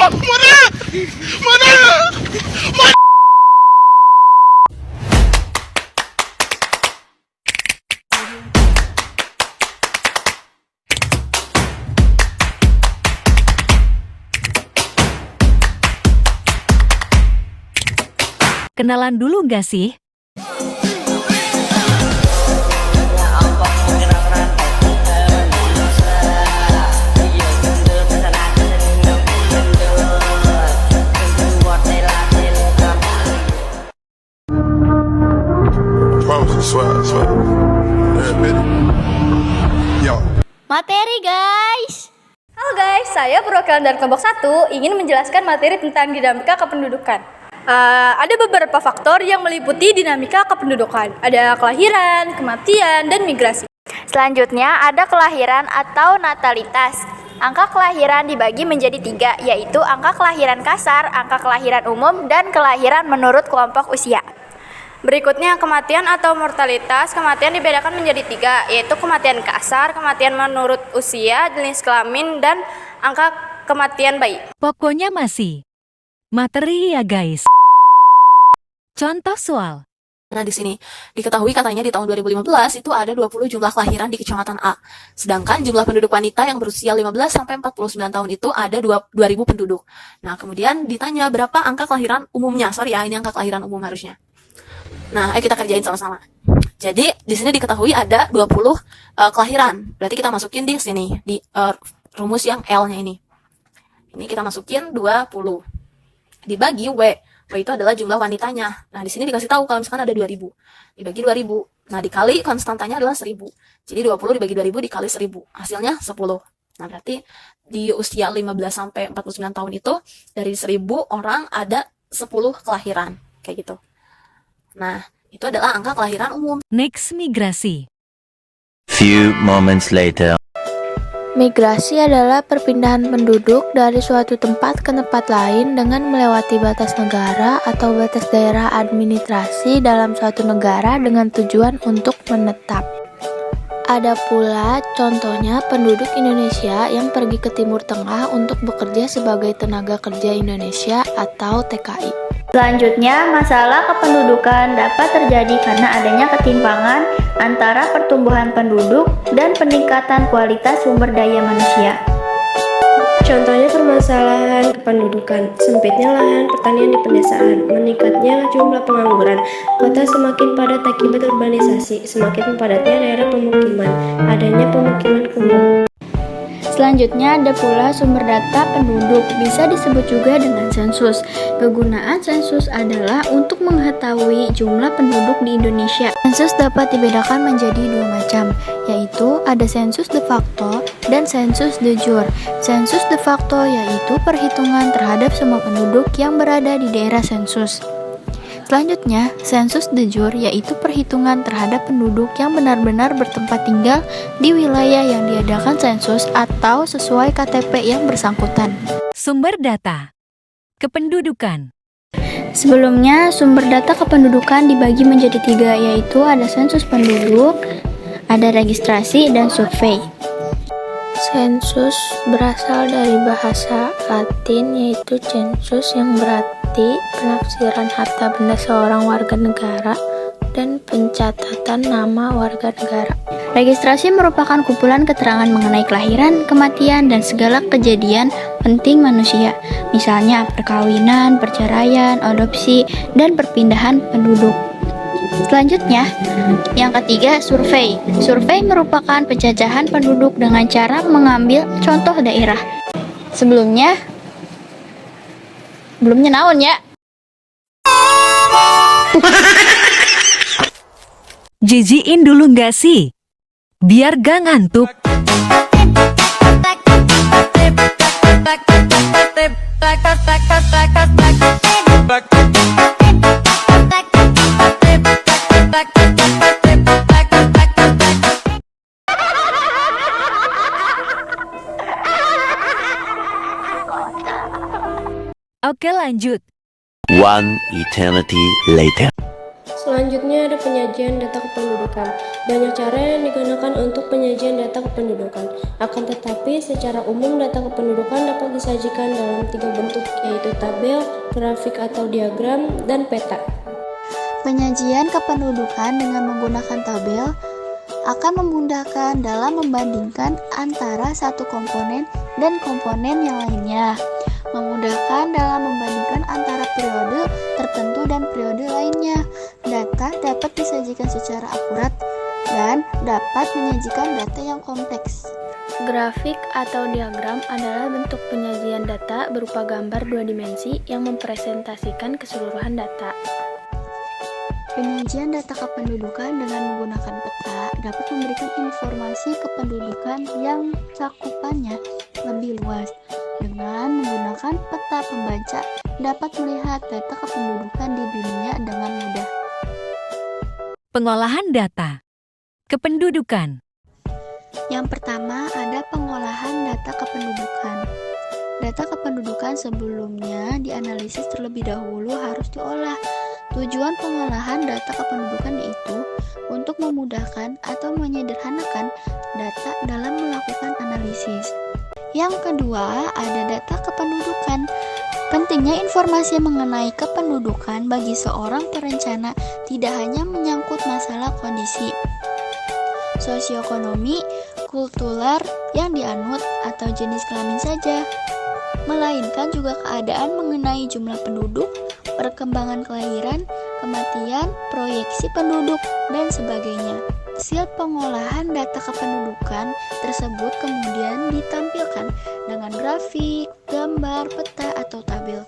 Mana? Mana? Mana? Kenalan dulu nggak sih? Materi guys. Halo guys, saya perwakilan dari kelompok 1 ingin menjelaskan materi tentang dinamika kependudukan. Ada beberapa faktor yang meliputi dinamika kependudukan. Ada kelahiran, kematian, dan migrasi. Selanjutnya ada kelahiran atau natalitas. Angka kelahiran dibagi menjadi 3, yaitu angka kelahiran kasar, angka kelahiran umum, dan kelahiran menurut kelompok usia. Berikutnya kematian atau mortalitas. Kematian dibedakan menjadi 3, yaitu kematian kasar, kematian menurut usia, jenis kelamin, dan angka kematian bayi. Pokoknya masih materi ya guys. Contoh soal. Nah, di sini diketahui katanya di tahun 2015 itu ada 20 jumlah kelahiran di Kecamatan A. Sedangkan jumlah penduduk wanita yang berusia 15 sampai 49 tahun itu ada 2.000 penduduk. Nah, kemudian ditanya berapa angka kelahiran umumnya. Sorry ya, ini angka kelahiran umum harusnya. Nah, ayo kita kerjain sama-sama. Jadi, di sini diketahui ada 20 kelahiran. Berarti kita masukin di sini, di rumus yang L-nya ini. Ini kita masukin 20. Dibagi W. W itu adalah jumlah wanitanya. Nah, di sini dikasih tahu kalau misalkan ada 2.000. Dibagi 2.000. Nah, dikali konstantanya adalah 1.000. Jadi 20 dibagi 2.000 dikali 1.000. Hasilnya 10. Nah, berarti di usia 15 sampai 49 tahun itu dari 1.000 orang ada 10 kelahiran. Kayak gitu. Nah, itu adalah angka kelahiran umum. Next, migrasi. Few moments later. Migrasi adalah perpindahan penduduk dari suatu tempat ke tempat lain dengan melewati batas negara atau batas daerah administrasi dalam suatu negara dengan tujuan untuk menetap. Ada pula contohnya penduduk Indonesia yang pergi ke Timur Tengah untuk bekerja sebagai tenaga kerja Indonesia atau TKI. Selanjutnya, masalah kependudukan dapat terjadi karena adanya ketimpangan antara pertumbuhan penduduk dan peningkatan kualitas sumber daya manusia. Contohnya permasalahan kependudukan, sempitnya lahan pertanian di pedesaan, meningkatnya jumlah pengangguran, kota semakin padat akibat urbanisasi, semakin padatnya daerah pemukiman, adanya pemukiman kumuh. Selanjutnya ada pula sumber data penduduk, bisa disebut juga dengan sensus. Kegunaan sensus adalah untuk mengetahui jumlah penduduk di Indonesia. Sensus dapat dibedakan menjadi 2 macam, yaitu ada sensus de facto dan sensus de jure. Sensus de facto yaitu perhitungan terhadap semua penduduk yang berada di daerah sensus. Selanjutnya, sensus de jure yaitu perhitungan terhadap penduduk yang benar-benar bertempat tinggal di wilayah yang diadakan sensus atau sesuai KTP yang bersangkutan. Sumber data kependudukan. Sebelumnya, sumber data kependudukan dibagi menjadi 3, yaitu ada sensus penduduk, ada registrasi, dan survei. Sensus berasal dari bahasa Latin yaitu census yang berarti penafsiran harta benda seorang warga negara dan pencatatan nama warga negara. Registrasi merupakan kumpulan keterangan mengenai kelahiran, kematian, dan segala kejadian penting manusia, misalnya perkawinan, perceraian, adopsi, dan perpindahan penduduk. Selanjutnya, yang ketiga, survei. Survei merupakan penjajahan penduduk dengan cara mengambil contoh daerah. Sebelumnya naon ya? Jijiin dulu nggak sih? Biar gak ngantuk. Oke, lanjut. One eternity later. Selanjutnya ada penyajian data kependudukan. Banyak cara yang digunakan untuk penyajian data kependudukan. Akan tetapi, secara umum data kependudukan dapat disajikan dalam 3 bentuk, yaitu tabel, grafik atau diagram, dan peta. Penyajian kependudukan dengan menggunakan tabel akan memudahkan dalam membandingkan antara satu komponen dan komponen yang lainnya. Memudahkan dalam membandingkan antara periode tertentu dan periode lainnya. Data dapat disajikan secara akurat dan dapat menyajikan data yang kompleks. Grafik atau diagram adalah bentuk penyajian data berupa gambar 2 dimensi yang mempresentasikan keseluruhan data. Penyajian data kependudukan dengan menggunakan peta dapat memberikan informasi kependudukan yang cakupannya lebih luas. Dengan menggunakan peta, pembaca dapat melihat data kependudukan di dunia dengan mudah. Pengolahan data kependudukan. Yang pertama ada pengolahan data kependudukan. Data kependudukan sebelumnya dianalisis terlebih dahulu harus diolah. Tujuan pengolahan data kependudukan yaitu untuk memudahkan atau menyederhanakan data dalam melakukan analisis. Yang kedua, ada data kependudukan. Pentingnya informasi mengenai kependudukan bagi seorang perencana tidak hanya menyangkut masalah kondisi sosioekonomi, kultural yang dianut atau jenis kelamin saja, melainkan juga keadaan mengenai jumlah penduduk, perkembangan kelahiran, kematian, proyeksi penduduk, dan sebagainya. Hasil pengolahan data kependudukan tersebut kemudian ditampilkan dengan grafik, gambar, peta, atau tabel.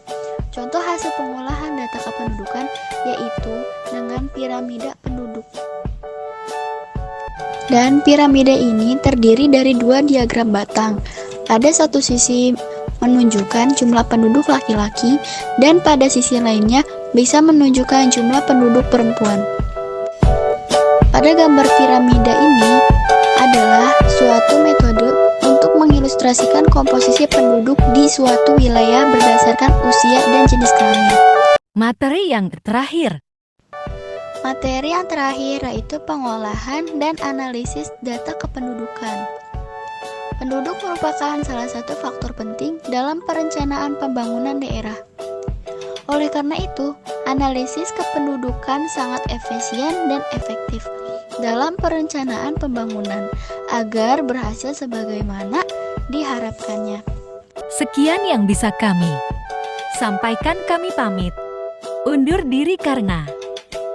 Contoh hasil pengolahan data kependudukan yaitu dengan piramida penduduk. Dan piramida ini terdiri dari 2 diagram batang. Pada satu sisi menunjukkan jumlah penduduk laki-laki dan pada sisi lainnya bisa menunjukkan jumlah penduduk perempuan. Pada gambar piramida ini adalah suatu metode untuk mengilustrasikan komposisi penduduk di suatu wilayah berdasarkan usia dan jenis kelamin. Materi yang terakhir. Materi yang terakhir yaitu pengolahan dan analisis data kependudukan. Penduduk merupakan salah satu faktor penting dalam perencanaan pembangunan daerah. Oleh karena itu, analisis kependudukan sangat efisien dan efektif dalam perencanaan pembangunan agar berhasil sebagaimana diharapkannya. Sekian yang bisa kami sampaikan, kami pamit. Undur diri karena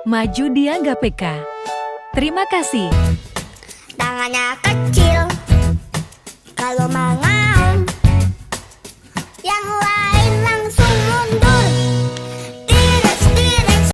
maju dia nggak PK. Terima kasih. Tangannya kecil, kalau mangan